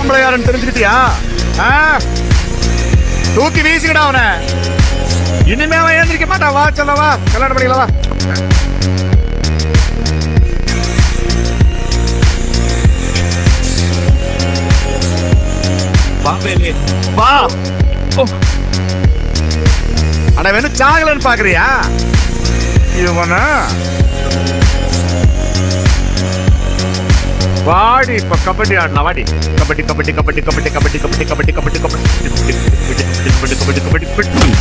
ஆம்பளை யாருன்னு தெரிஞ்சுக்கிட்டியா? தூக்கி வீசிக்கிடா அவனை. இனிமே அவன் ஏந்திரிக்க மாட்டான். வா சொல்லவா, கல்யாணம் பண்ணிக்கலவா. வா. அட வேணும் சாகலன்னு பாக்குறியா? இவன வாடி. இப்ப கபடி ஆடலாம். வாடி. கபடி கபடி கபடி கபடி கபடி கபடி கபடி கபடி கபடி கபடி கபடி கபடி கபடி கபடி கபடி